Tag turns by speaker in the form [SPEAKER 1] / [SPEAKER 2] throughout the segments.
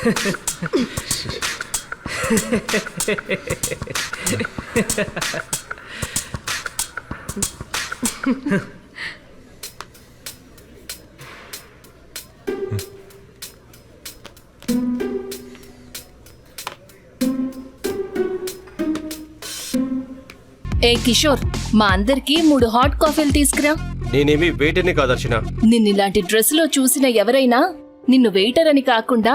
[SPEAKER 1] ఏ కిషోర్, మా అందరికి 3 హాట్ కాఫీలు తీసుకురా.
[SPEAKER 2] నేనేమి వెయిటర్ని కాదర్శన.
[SPEAKER 1] నిన్నిలాంటి డ్రెస్ లో చూసిన ఎవరైనా నిన్ను వెయిటర్ అని కాకుండా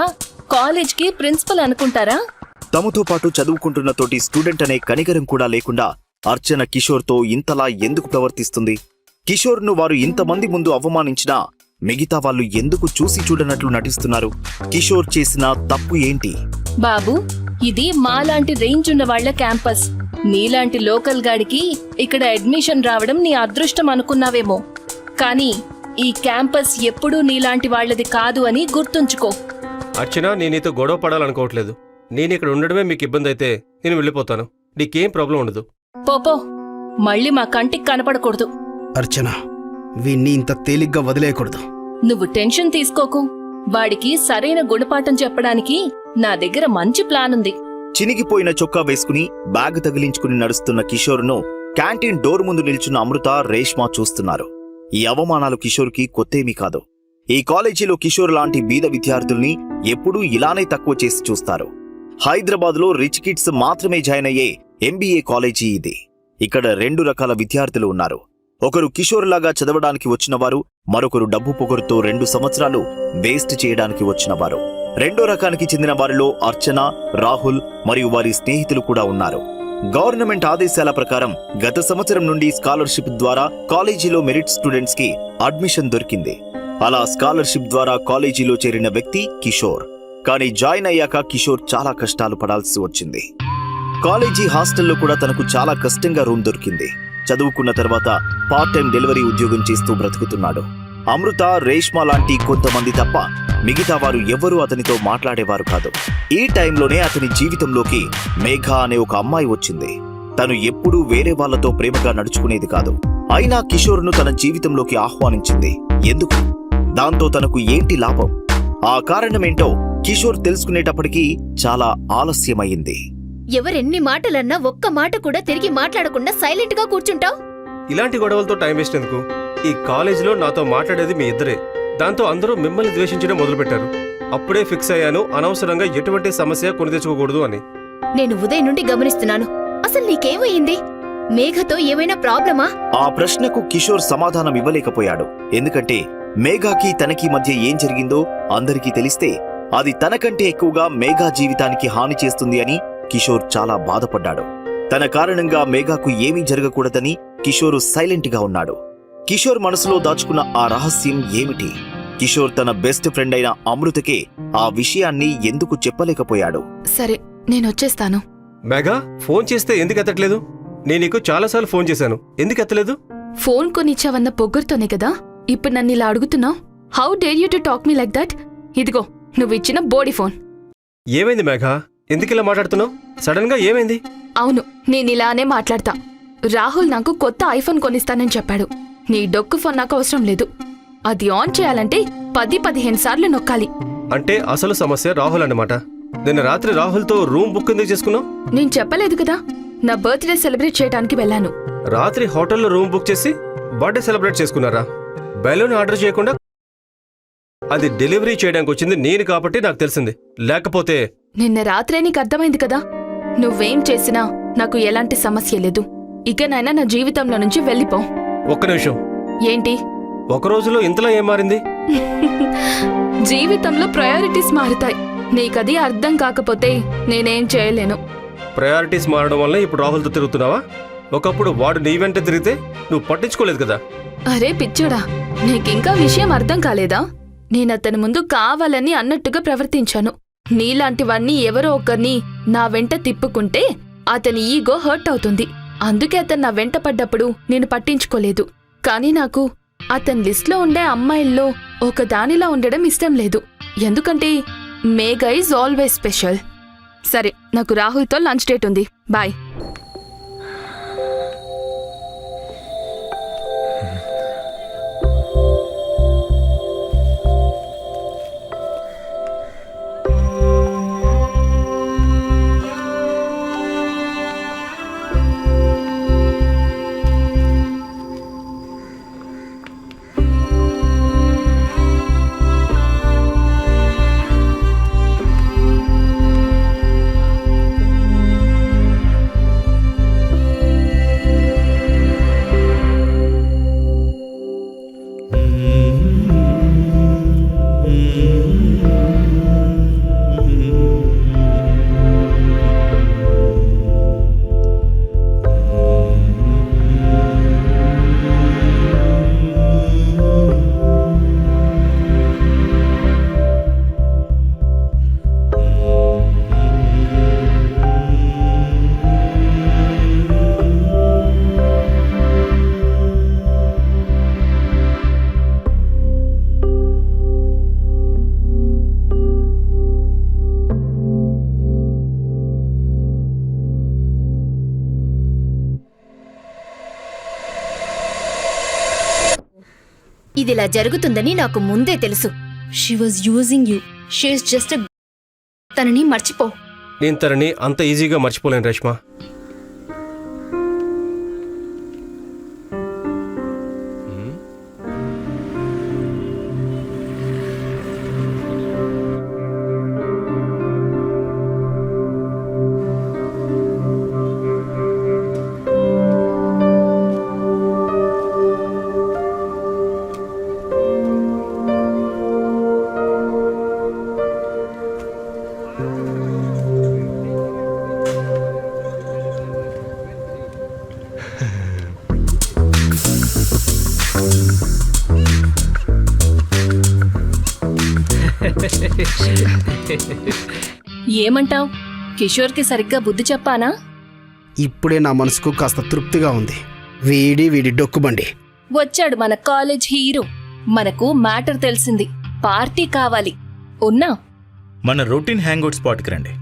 [SPEAKER 1] కాలేజ్ కి ప్రిన్సిపల్ అనుకుంటారా?
[SPEAKER 3] తమతో పాటు చదువుకుంటున్న తోటి స్టూడెంట్ అనే కనికరం కూడా లేకుండా అర్చన కిషోర్ తో ఇంతలా ఎందుకు ప్రవర్తిస్తుంది? కిషోర్ ను వారు ఇంతమంది ముందు అవమానించినా మిగతా వాళ్ళు ఎందుకు చూసి చూడనట్లు నటిస్తున్నారు? కిషోర్ చేసిన తప్పు ఏంటి?
[SPEAKER 1] బాబు, ఇది మాలాంటి రేంజ్ ఉన్న వాళ్ల క్యాంపస్. నీలాంటి లోకల్ గాడికి ఇక్కడ అడ్మిషన్ రావడం నీ అదృష్టం అనుకున్నావేమో, కానీ ఈ క్యాంపస్ ఎప్పుడూ నీలాంటి వాళ్లది కాదు అని గుర్తుంచుకో.
[SPEAKER 2] అర్చన, నేనైతే గొడవ పడాలనుకోవట్లేదు. నేను ఇక్కడ ఉండడమే మీకు ఇబ్బంది అయితే నేను వెళ్ళిపోతాను. నీకేం ప్రాబ్లం ఉండదు.
[SPEAKER 1] పోపో, మళ్ళీ మా కంటికి కనపడకూడదు.
[SPEAKER 4] అర్చన, వీణ్ణి ఇంత తేలిగ్గా వదిలేయకూడదు.
[SPEAKER 1] నువ్వు టెన్షన్ తీసుకోకు. వాడికి సరైన గుణపాఠం చెప్పడానికి నా దగ్గర మంచి ప్లాన్ ఉంది.
[SPEAKER 3] చినిగిపోయిన చొక్కా వేసుకుని బ్యాగ్ తగిలించుకుని నడుస్తున్న కిషోర్ను క్యాంటీన్ డోర్ ముందు నిల్చున్న అమృత, రేష్మా చూస్తున్నారు. ఈ అవమానాలు కిషోర్కి కొత్తేమీ కాదు. ఈ కాలేజీలో కిషోర్ లాంటి బీద విద్యార్థుల్ని ఎప్పుడూ ఇలానే తక్కువ చేసి చూస్తారు. హైదరాబాద్లో రిచ్ కిడ్స్ మాత్రమే జాయిన్ అయ్యే ఎంబీఏ కాలేజీ ఇది. ఇక్కడ 2 రకాల విద్యార్థులు ఉన్నారు. ఒకరు కిషోర్ లాగా చదవడానికి వచ్చినవారు, మరొకరు డబ్బు పొగరుతో 2 సంవత్సరాలు వేస్ట్ చేయడానికి వచ్చినవారు. రెండో రకానికి చెందిన వారిలో అర్చన, రాహుల్ మరియు వారి స్నేహితులు కూడా ఉన్నారు. గవర్నమెంట్ ఆదేశాల ప్రకారం గత సంవత్సరం నుండి స్కాలర్షిప్ ద్వారా కాలేజీలో మెరిట్ స్టూడెంట్స్ కి అడ్మిషన్ దొరికింది. అలా స్కాలర్షిప్ ద్వారా కాలేజీలో చేరిన వ్యక్తి కిషోర్. కానీ జాయిన్ అయ్యాక కిషోర్ చాలా కష్టాలు పడాల్సి వచ్చింది. కాలేజీ హాస్టల్లో కూడా తనకు చాలా కష్టంగా రూమ్ దొరికింది. చదువుకున్న తర్వాత పార్ట్ టైం డెలివరీ ఉద్యోగం చేస్తూ బ్రతుకుతున్నాడు. అమృత, రేష్మా లాంటి కొంతమంది తప్ప మిగతా వారు ఎవ్వరూ అతనితో మాట్లాడేవారు కాదు. ఈ టైంలోనే అతని జీవితంలోకి మేఘ అనే ఒక అమ్మాయి వచ్చింది. తను ఎప్పుడూ వేరే వాళ్లతో ప్రేమగా నడుచుకునేది కాదు. అయినా కిషోర్ను తన జీవితంలోకి ఆహ్వానించింది. ఎందుకు? దాంతో తనకు ఏంటి లాభం? ఆ కారణమేంటో కిషోర్ తెలుసుకునేటప్పటికీ చాలా ఆలస్యమయ్యింది.
[SPEAKER 5] ఎవరెన్ని మాటలన్నా ఒక్క మాట కూడా తిరిగి మాట్లాడకుండా సైలెంట్ గా కూర్చుంటావు.
[SPEAKER 2] ఇలాంటి గొడవలతో టైం వేస్ట్ ఎందుకు? ఈ కాలేజీలో నాతో మాట్లాడేది మీ ఇద్దరే. దాంతో అందరూ మిమ్మల్ని ద్వేషించడం మొదలుపెట్టారు. అప్పుడే ఫిక్స్ అయ్యాను, అనవసరంగా ఎటువంటి సమస్య కొని తెచ్చుకోకూడదు అని.
[SPEAKER 5] నేను ఉదయం నుండి గమనిస్తున్నాను. అసలు నీకేమయ్యింది? మేఘతో ఏమైనా ప్రాబ్లమా?
[SPEAKER 3] ఆ ప్రశ్నకు కిషోర్ సమాధానం ఇవ్వలేకపోయాడు. ఎందుకంటే మేఘాకి తనకి మధ్య ఏం జరిగిందో అందరికీ తెలిస్తే అది తనకంటే ఎక్కువగా మేఘా జీవితానికి హాని చేస్తుంది అని కిషోర్ చాలా బాధపడ్డాడు. తన కారణంగా మేఘాకు ఏమీ జరగకూడదని కిషోర్ సైలెంట్ గా ఉన్నాడు. కిషోర్ మనసులో దాచుకున్న ఆ రహస్యం ఏమిటి? కిషోర్ తన బెస్ట్ ఫ్రెండ్ అయిన అమృతకే ఆ విషయాన్ని ఎందుకు చెప్పలేకపోయాడు?
[SPEAKER 6] సరే, నేనొచ్చేస్తాను.
[SPEAKER 2] మేఘా, ఫోన్ చేస్తే ఎందుకు ఎత్తట్లేదు? నేను నీకు చాలాసార్లు ఫోన్ చేశాను, ఎందుకు ఎత్తలేదు?
[SPEAKER 6] ఫోన్ కొనిచ్చావన్న పొగ్గురుతోనే కదా ఇప్పుడు నన్ను ఇలా అడుగుతున్నావు. How dare you to talk me like that? ఇదిగో నువ్విచ్చిన బోడీ ఫోన్.
[SPEAKER 2] ఏమైంది మేఘా? ఎందుకిలా మాట్లాడుతున్నావు? సడన్ గా ఏమైంది?
[SPEAKER 6] అవును, నేనిలానే మాట్లాడతా. రాహుల్ నాకు కొత్త ఐఫోన్ కొనిస్తానని చెప్పాడు. నీ డొక్కు ఫోన్ నాకు అవసరం లేదు. అది ఆన్ చేయాలంటే 10-15 సార్లు నొక్కాలి.
[SPEAKER 2] అంటే అసలు సమస్య రాహుల్ అన్నమాట. నిన్న రాత్రి రాహుల్తో రూమ్ బుక్ ఎందుకు చేసుకున్నావు?
[SPEAKER 6] నేను చెప్పలేదు కదా, నా బర్త్డే సెలబ్రేట్ చేయడానికి వెళ్ళాను.
[SPEAKER 2] రాత్రి హోటల్లో రూమ్ బుక్ చేసి బర్త్డే సెలబ్రేట్ చేసుకున్నారా? బెలూన్ ఆర్డర్ చేయకుండా? అది డెలివరీ చేయడానికి వచ్చింది నేను కాబట్టి నాకు తెలిసింది, లేకపోతే...
[SPEAKER 6] నిన్న రాత్రే నీకు అర్థమైంది కదా. నువ్వేం చేసినా నాకు ఎలాంటి సమస్య లేదు. ఇకనైనా నా జీవితంలో నుంచి వెళ్ళిపో.
[SPEAKER 2] ఒక్క నిమిషం.
[SPEAKER 6] ఏంటి?
[SPEAKER 2] ఒక రోజులో ఇంతలా ఏం మారింది?
[SPEAKER 6] జీవితంలో ప్రయారిటీస్ మారుతాయి. నీకది అర్థం కాకపోతే నేనేం చేయలేను.
[SPEAKER 2] ప్రయారిటీస్ మారడం వల్ల ఇప్పుడు రాహుల్తో తిరుగుతున్నావా? ఒకప్పుడు వాడు నీ వెంట తిరిగితే నువ్వు పట్టించుకోలేదు కదా.
[SPEAKER 6] అరే పిచ్చోడా, నీకింకా విషయం అర్థం కాలేదా? నేనతని ముందు కావాలని అన్నట్టుగా ప్రవర్తించాను. నీలాంటివన్నీ ఎవరో ఒకరిని నా వెంట తిప్పుకుంటే అతని ఈగో హర్ట్ అవుతుంది. అందుకే అతను నా వెంట పడ్డప్పుడు నేను పట్టించుకోలేదు. కానీ నాకు అతని లిస్ట్లో ఉండే అమ్మాయిల్లో ఒక దానిలా ఉండడం ఇష్టం లేదు. ఎందుకంటే మేఘా ఈజ్ ఆల్వేస్ స్పెషల్. సరే, నాకు రాహుల్తో లంచ్ డేట్ ఉంది. బాయ్.
[SPEAKER 5] ఇదిలా జరుగుతుందని నాకు ముందే తెలుసు.
[SPEAKER 7] She was using you. She is just తనని మర్చిపో.
[SPEAKER 2] నేను తనని అంత ఈజీగా మర్చిపోలేను రేష్మా.
[SPEAKER 1] ఏమంటావ్? కిషోర్కి సరిగ్గా బుద్ధి చెప్పానా?
[SPEAKER 4] ఇప్పుడే నా మనసుకు కాస్త తృప్తిగా ఉంది. వీడి డొక్కుబండి
[SPEAKER 1] వచ్చాడు మన కాలేజ్ హీరో. మనకు మ్యాటర్ తెలిసింది. పార్టీ కావాలి. ఉన్నా?
[SPEAKER 8] మన రొటీన్ హ్యాంగ్అవుట్ స్పాట్కి రండి,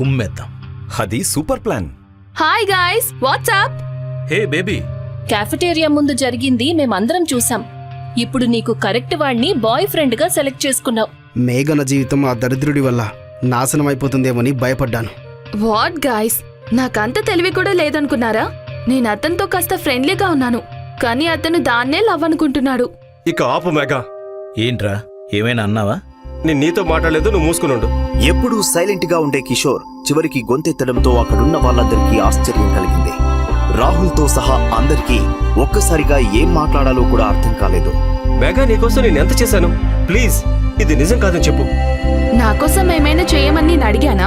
[SPEAKER 8] కుమ్మేద్దాం.
[SPEAKER 9] అది super plan.
[SPEAKER 6] Hi guys, WhatsApp?
[SPEAKER 8] Hey baby.
[SPEAKER 1] Cafeteria ముందు జరిగింది మేమందరం చూసాం. ఇప్పుడు నీకు కరెక్ట్ వాణ్ణి బాయ్ ఫ్రెండ్ గా సెలెక్ట్ చేసుకున్నావు.
[SPEAKER 4] మేఘన జీవితం ఆ దరిద్రుడి వల్ల నాశనం అయిపోతుందేమోని భయపడ్డాను.
[SPEAKER 6] వాట్ గాయ్స్, నాకంత తెలివి కూడా లేదనుకున్నారా? నేను అతనితో కాస్త ఫ్రెండ్లీగా ఉన్నాను, కానీ అతను దాన్నే లవ్ అనుకుంటున్నాడు.
[SPEAKER 2] ఇక ఆపు మేఘా.
[SPEAKER 8] ఏంట్రా, ఏమైనా అన్నావా?
[SPEAKER 2] నేను నీతో మాట్లాడలేదు, నువ్వు మూసుకునుండు.
[SPEAKER 3] ఎప్పుడూ సైలెంట్ గా ఉండే కిషోర్ చివరికి గొంతెత్తడంతో అక్కడున్న వాళ్ళందరికీ ఆశ్చర్యం కలిగింది. రాహుల్తో సహా అందరికీ ఒక్కసారిగా ఏం మాట్లాడాలో కూడా అర్థం కాలేదు.
[SPEAKER 2] మేఘా, నీకోసం నేను ఎంత చేశాను? ప్లీజ్, ఇది నిజం కాదని చెప్పు.
[SPEAKER 6] నాకోసం ఏమైనా చేయమని నేను అడిగానా?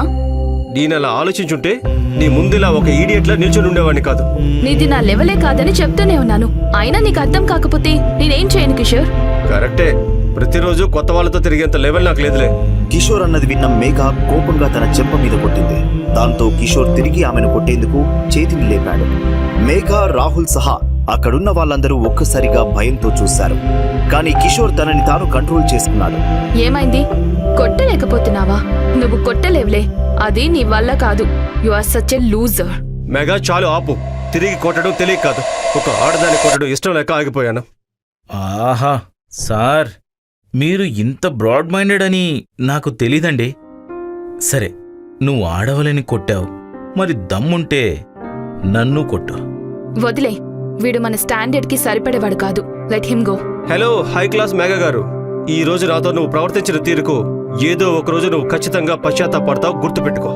[SPEAKER 2] నేనలా ఆలోచించుంటే నీ ముందులా ఒక ఈడియట్లా నిల్చుని ఉండేవాడిని కాదు.
[SPEAKER 6] నీది నా లెవెలే కాదని చెప్తూనే ఉన్నాను. అయినా నీకు అర్థం కాకపోతే నేనేం చేయను కిషోర్.
[SPEAKER 2] కరెక్టే, ప్రతిరోజు కొత్త వాళ్ళతో తిరిగేంత లెవెల్ నాకు లేదులే.
[SPEAKER 3] కిషోర్ అన్నది విన్న మేఘ కోపంగా తన చెంప మీద కొట్టింది. దాంతో కిషోర్ తిరిగి ఆమెను కొట్టేందుకు చేతిని లేపాడు. మేఘ, రాహుల్ సహా అక్కడున్న వాళ్ళందరూ ఒక్కసారిగా భయంతో చూశారు. కానీ కిషోర్ తనని తాను కంట్రోల్ చేసుకున్నాడు.
[SPEAKER 6] ఏమైంది? కొట్టలేకపోతున్నావా? నువ్వు కొట్టలేవులే, అది నీ వల్ల కాదు. You are such a loser.
[SPEAKER 2] మెగా, చాలు ఆపు. తిరిగి కొట్టడం తెలియక కాదు, ఒక ఆడదాన్ని కొట్టడం ఇష్టం లేక ఆగిపోయాను.
[SPEAKER 8] ఆహా సార్, మీరు ఇంత బ్రాడ్ మైండెడ్ అని నాకు తెలీదండి. సరే, నువ్వు ఆడవలని కొట్టావు, మరి దమ్ముంటే నన్ను కొట్టు.
[SPEAKER 6] వదిలే, వీడు మన స్టాండర్డ్ కి సరిపడేవాడు కాదు. Let him go.
[SPEAKER 2] Hello hi class Megha గారు, ఈ రోజు నాతో నువ్వు ప్రవర్తించిన తీరుకు ఏదో ఒక రోజు నువ్వు ఖచ్చితంగా పశ్చాత్తాపడతావు, గుర్తుపెట్టుకో.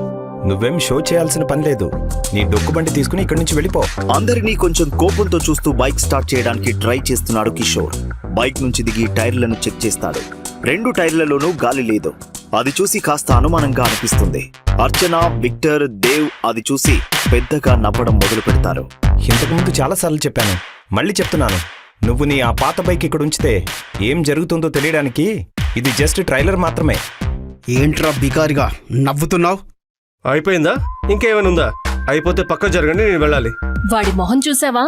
[SPEAKER 9] నువ్వేం షో చేయాల్సిన పని లేదు. నీ డొక్కుబండి తీసుకుని ఇక్కడి నుంచి వెళ్ళిపో.
[SPEAKER 3] అందరినీ కొంచెం కోపంతో చూస్తూ బైక్ స్టార్ట్ చేయడానికి ట్రై చేస్తున్నాడు కిషోర్. బైక్ నుంచి దిగి టైర్లను చెక్ చేస్తాడు. 2 టైర్లలోనూ గాలి లేదు. అది చూసి కాస్త అనుమానంగా అనిపిస్తుంది. అర్చన, విక్టర్, దేవ్ అది చూసి పెద్దగా నవ్వడం మొదలు పెడతారు.
[SPEAKER 9] ఇంతకుముందు చాలాసార్లు చెప్పాను, మళ్ళీ చెప్తున్నాను. నువ్వు నీ ఆ పాత బైక్ ఇక్కడ ఉంచితే ఏం జరుగుతుందో తెలియడానికి ఇది జస్ట్ ట్రైలర్ మాత్రమే.
[SPEAKER 4] ఏంట్రా బికారిగా నవ్వుతున్నావు?
[SPEAKER 2] అయిపోయిందా? ఇంకేమైనా ఉందా? అయిపోతే పక్క జరగండి, నేను వెళ్ళాలి.
[SPEAKER 1] వాడి మొహం చూసావా?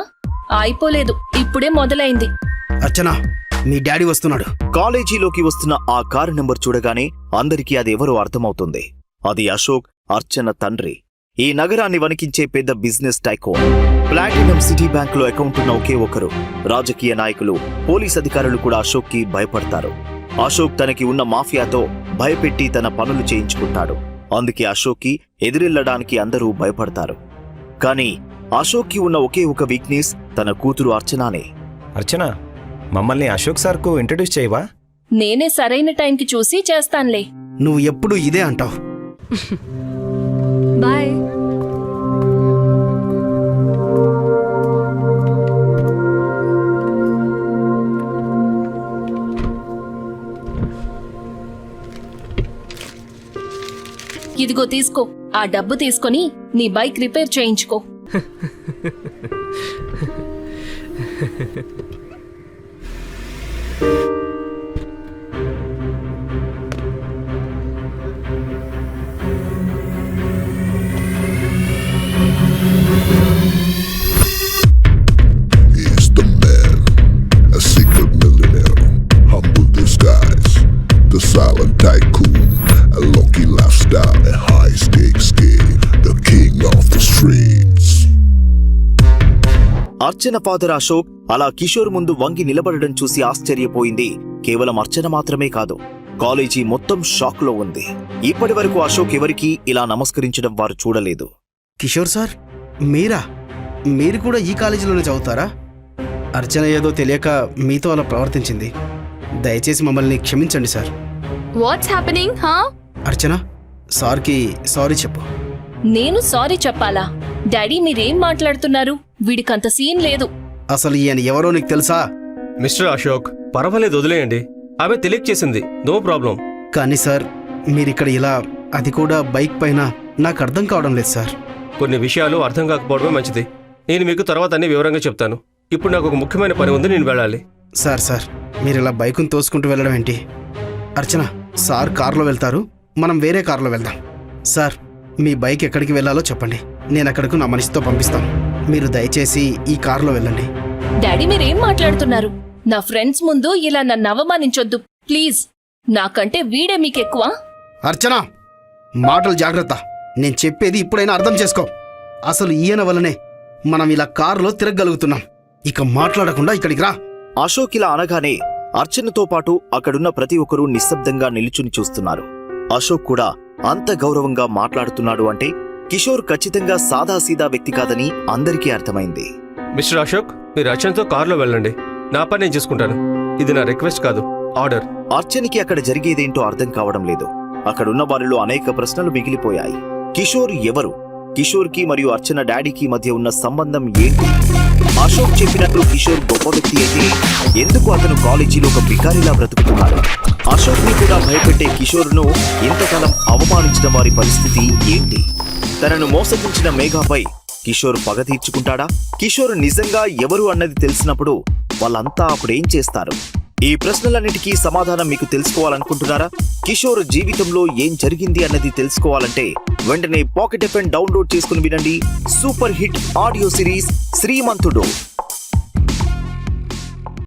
[SPEAKER 1] అయిపోలేదు, ఇప్పుడే మొదలైంది.
[SPEAKER 4] అర్చన, మీ డాడీ వస్తున్నాడు.
[SPEAKER 3] కాలేజీలోకి వస్తున్న ఆ కారు నెంబర్ చూడగానే అందరికీ అది ఎవరో అర్థమవుతుంది. అది అశోక్, అర్చన తండ్రి. ఈ నగరాన్ని వణికించే పెద్ద బిజినెస్ టైకోన్. ప్లాటినం సిటీ బ్యాంకులో అకౌంట్ ఉన్న ఒకే ఒకరు. రాజకీయ నాయకులు, పోలీస్ అధికారులు కూడా అశోక్ కి భయపడతారు. అశోక్ తనకి ఉన్న మాఫియాతో భయపెట్టి తన పనులు చేయించుకుంటాడు. అందుకే అశోక్ కి ఎదురెళ్లడానికి అందరూ భయపడతారు. కానీ అశోక్ కి ఉన్న ఒకే ఒక వీక్నెస్ తన కూతురు అర్చనానే.
[SPEAKER 9] అర్చన, మమ్మల్ని అశోక్ సార్కు ఇంట్రడ్యూస్ చేయవా?
[SPEAKER 1] నేనే సరైన టైంకి చూసి చేస్తాన్లే.
[SPEAKER 4] నువ్వు ఎప్పుడు ఇదే అంటావు.
[SPEAKER 7] బాయ్.
[SPEAKER 1] ఇదిగో తీసుకో. ఆ డబ్బు తీసుకొని నీ బైక్ రిపేర్ చేయించుకో.
[SPEAKER 10] He's the man, a secret millionaire, humble disguise, the silent tycoon, a low-key lifestyle, a high-stakes game, the king of the streets.
[SPEAKER 3] Archana father Ashok అలా కిషోర్ ముందు వంగి నిలబడడం చూసి ఆశ్చర్యపోయింది. కేవలం అర్చన మాత్రమే కాదు, కాలేజీ మొత్తం షాక్ లో ఉంది. ఇప్పటి వరకు అశోక్ ఎవరికీ ఇలా నమస్కరించడం వారు చూడలేదు.
[SPEAKER 4] కిషోర్ సార్, మీరు కూడా ఈ కాలేజీలోనే చదువుతారా? అర్చన ఏదో తెలియక మీతో అలా ప్రవర్తించింది. దయచేసి మమ్మల్ని క్షమించండి సార్.
[SPEAKER 6] వాట్స్ హ్యాపెనింగ్ హా?
[SPEAKER 4] అర్చన, సార్కి సారీ చెప్పు.
[SPEAKER 1] నేను సారీ చెప్పాలా? డాడీ మీరేం మాట్లాడుతున్నారు? వీడికంత సీన్ లేదు.
[SPEAKER 4] అసలు ఈయన ఎవరో నీకు తెలుసా?
[SPEAKER 2] మిస్టర్ అశోక్, పర్వాలేదు, వదిలేయండి. ఆమె తెలియక చేసింది, నో ప్రాబ్లం.
[SPEAKER 4] కానీ సార్, మీరిక్కడ ఇలా, అది కూడా బైక్ పైన, నాకు అర్థం కావడం లేదు సార్.
[SPEAKER 2] కొన్ని విషయాలు అర్థం కాకపోవడమే మంచిది. నేను మీకు తర్వాత అన్ని వివరంగా చెప్తాను. ఇప్పుడు నాకు ఒక ముఖ్యమైన పని ఉంది, నేను వెళ్ళాలి.
[SPEAKER 4] సార్, మీరు ఇలా బైకును తోసుకుంటూ వెళ్ళడం ఏంటి? అర్చన, సార్ కారులో వెళ్తారు, మనం వేరే కారులో వెళ్దాం. సార్, మీ బైక్ ఎక్కడికి వెళ్ళాలో చెప్పండి, నేను అక్కడకు నా మనిషితో పంపిస్తాను. మీరు దయచేసి ఈ కారులో వెళ్ళండి.
[SPEAKER 1] డాడీ మీరేం మాట్లాడుతున్నారు? నా ఫ్రెండ్స్ ముందు ఇలా నన్ను అవమానించొద్దు ప్లీజ్. నాకంటే వీడే మీకెక్కువ.
[SPEAKER 4] అర్చన, మాటలు జాగ్రత్త. నేను చెప్పేది ఇప్పుడైనా అర్థం చేసుకో. అసలు ఈయన వల్లనే మనం ఇలా కారులో తిరగగలుగుతున్నాం. ఇక మాట్లాడకుండా ఇక్కడికి రా.
[SPEAKER 3] అశోక్ ఇలా అనగానే అర్చనతో పాటు అక్కడున్న ప్రతి ఒక్కరూ నిశ్శబ్దంగా నిల్చుని చూస్తున్నారు. అశోక్ కూడా అంత గౌరవంగా మాట్లాడుతున్నాడు అంటే కిషోర్ ఖచ్చితంగా సాదాసీదా వ్యక్తి కాదని అందరికీ అర్థమైంది.
[SPEAKER 2] మిస్టర్ అశోక్, మీరు అర్చనతో కారులో వెళ్ళండి. నా పని నేను చేసుకుంటాను. ఇది నా రిక్వెస్ట్ కాదు, ఆర్డర్.
[SPEAKER 3] అర్చనకి అక్కడ జరిగేదేంటో అర్థం కావడం లేదు. అక్కడున్న వారిలో అనేక ప్రశ్నలు మిగిలిపోయాయి. కిషోర్ ఎవరు? కిషోర్కి మరియు అర్చన డాడీకి మధ్య ఉన్న సంబంధం ఏంటి? అశోక్ చెప్పినట్లు కిషోర్ గొప్ప వ్యక్తి అయితే ఎందుకు అతను కాలేజీలో ఒక బికారిలా బ్రతుకుతున్నాడు? అశోక్ ని కూడా భయపెట్టే కిషోర్ను ఇంతకాలం అవమానించిన వారి పరిస్థితి ఏంటి? తనను మోసగించిన మేఘాపై కిషోర్ పగ తీర్చుకుంటాడా? కిషోర్ నిజంగా ఎవరు అన్నది తెలిసినప్పుడు వాళ్ళంతా అప్పుడేం చేస్తారు? ఈ ప్రశ్నలన్నిటికీ సమాధానం మీకు తెలుసుకోవాలనుకుంటున్నారా? కిషోర్ జీవితంలో ఏం జరిగింది అన్నది తెలుసుకోవాలంటే వెంటనే పాకెట్ ఎఫ్ఎం డౌన్లోడ్ చేసుకుని వినండి సూపర్ హిట్ ఆడియో సిరీస్ శ్రీమంతుడు.